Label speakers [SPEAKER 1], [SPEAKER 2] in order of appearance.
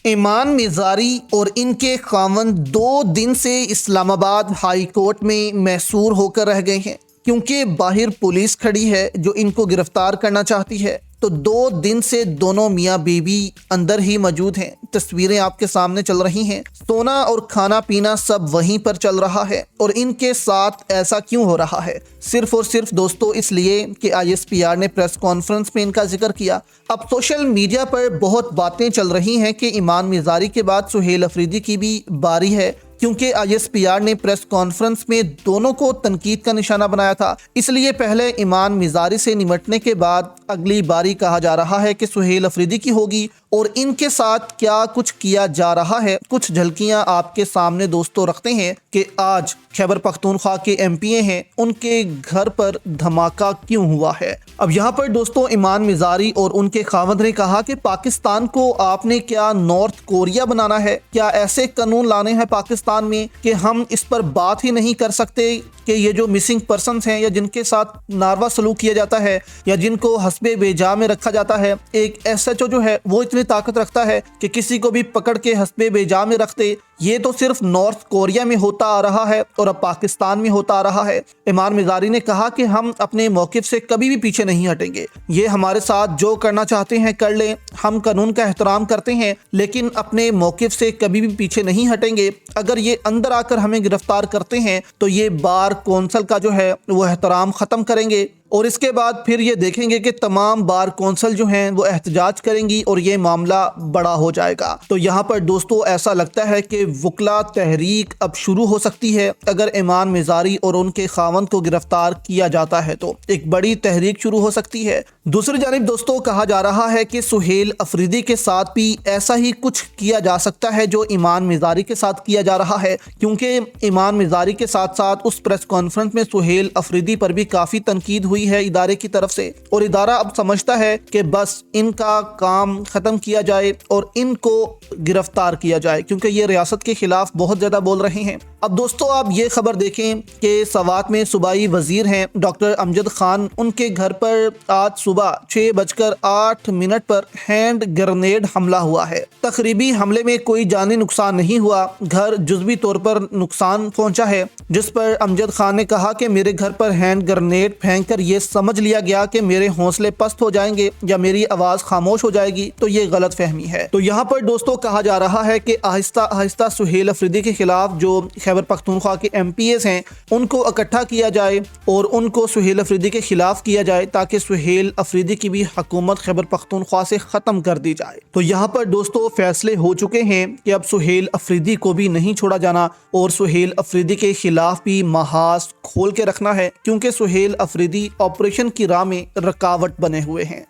[SPEAKER 1] ایمان میزاری اور ان کے خاوند 2 دن سے اسلام آباد ہائی کورٹ میں محصور ہو کر رہ گئے ہیں، کیونکہ باہر پولیس کھڑی ہے جو ان کو گرفتار کرنا چاہتی ہے۔ تو 2 دن سے دونوں میاں بیوی اندر ہی موجود ہیں۔ تصویریں آپ کے سامنے چل رہی ہیں۔ سونا اور کھانا پینا سب وہیں پر چل رہا ہے، اور ان کے ساتھ ایسا کیوں ہو رہا ہے؟ صرف اور صرف دوستو اس لیے کہ ISPR نے پریس کانفرنس میں ان کا ذکر کیا۔ اب سوشل میڈیا پر بہت باتیں چل رہی ہیں کہ ایمان میزاری کے بعد سہیل افریدی کی بھی باری ہے، کیونکہ ISPR نے پریس کانفرنس میں دونوں کو تنقید کا نشانہ بنایا تھا۔ اس لیے پہلے ایمان میزاری سے نمٹنے کے بعد اگلی باری کہا جا رہا ہے کہ سہیل افریدی کی ہوگی، اور ان کے ساتھ کیا کچھ کیا جا رہا ہے کچھ جھلکیاں آپ کے سامنے دوستو رکھتے ہیں کہ آج خیبر پختونخوا کے MPA ہیں، ان کے گھر پر دھماکہ کیوں ہوا ہے۔ اب یہاں پر دوستو ایمان میزاری اور ان کے خاوند نے کہا کہ پاکستان کو آپ نے کیا نارتھ کوریا بنانا ہے؟ کیا ایسے قانون لانے ہیں پاکستان میں کہ ہم اس پر بات ہی نہیں کر سکتے کہ یہ جو مسنگ پرسنز ہیں یا جن کے ساتھ ناروا سلوک کیا جاتا ہے یا جن کو حسب بے جا میں رکھا جاتا ہے، ایک SHO جو ہے وہ اتنی طاقت رکھتا ہے کہ کسی کو بھی پکڑ کے حسب بے جا میں رکھتے؟ یہ تو صرف نارتھ کوریا میں ہوتا آ رہا ہے اور اب پاکستان میں ہوتا آ رہا ہے۔ ایمان میزاری نے کہا کہ ہم اپنے موقف سے کبھی بھی پیچھے نہیں ہٹیں گے، یہ ہمارے ساتھ جو کرنا چاہتے ہیں کر لیں، ہم قانون کا احترام کرتے ہیں لیکن اپنے موقف سے کبھی بھی پیچھے نہیں ہٹیں گے۔ اگر یہ اندر آ کر ہمیں گرفتار کرتے ہیں تو یہ بار کونسل کا جو ہے وہ احترام ختم کریں گے، اور اس کے بعد پھر یہ دیکھیں گے کہ تمام بار کونسل جو ہیں وہ احتجاج کریں گی اور یہ معاملہ بڑا ہو جائے گا۔ تو یہاں پر دوستو ایسا لگتا ہے کہ وکلا تحریک اب شروع ہو سکتی ہے۔ اگر ایمان میزاری اور ان کے خاوند کو گرفتار کیا جاتا ہے تو ایک بڑی تحریک شروع ہو سکتی ہے۔ دوسری جانب دوستو کہا جا رہا ہے کہ سہیل افریدی کے ساتھ بھی ایسا ہی کچھ کیا جا سکتا ہے جو ایمان میزاری کے ساتھ کیا جا رہا ہے، کیونکہ ایمان میزاری کے ساتھ ساتھ اس پریس کانفرنس میں سہیل افریدی پر بھی کافی تنقید ہوئی ہے ادارے کی طرف سے، اور ادارہ اب سمجھتا ہے کہ بس ان کا کام ختم کیا جائے اور ان کو گرفتار کیا جائے، کیونکہ یہ ریاست کے خلاف بہت زیادہ بول رہے ہیں۔ اب دوستو آپ یہ خبر دیکھیں کہ سوات میں صوبائی وزیر ہیں ڈاکٹر امجد خان، ان کے گھر پر آج صبح 6:08 پر ہینڈ گرنیڈ حملہ ہوا ہے۔ تخریبی حملے میں کوئی جانی نقصان نہیں ہوا، گھر جزوی طور پر نقصان پہنچا ہے، جس پر امجد خان نے کہا کہ میرے گھر پر ہینڈ گرنیڈ پھینک کر یہ سمجھ لیا گیا کہ میرے حوصلے پست ہو جائیں گے یا میری آواز خاموش ہو جائے گی، تو یہ غلط فہمی ہے۔ تو یہاں پر دوستو کہا جا رہا ہے کہ آہستہ آہستہ سہیل افریدی کے خلاف جو خیبر پختونخوا کے MPAs ہیں ان کو اکٹھا کیا جائے اور ان کو سہیل افریدی کے خلاف کیا جائے، تاکہ سہیل افریدی کی بھی حکومت خیبر پختونخوا سے ختم کر دی جائے۔ تو یہاں پر دوستو فیصلے ہو چکے ہیں کہ اب سہیل افریدی کو بھی نہیں چھوڑا جانا، اور سہیل افریدی کے خلاف بھی محاذ کھول کے رکھنا ہے، کیونکہ سہیل افریدی آپریشن کی راہ میں رکاوٹ بنے ہوئے ہیں۔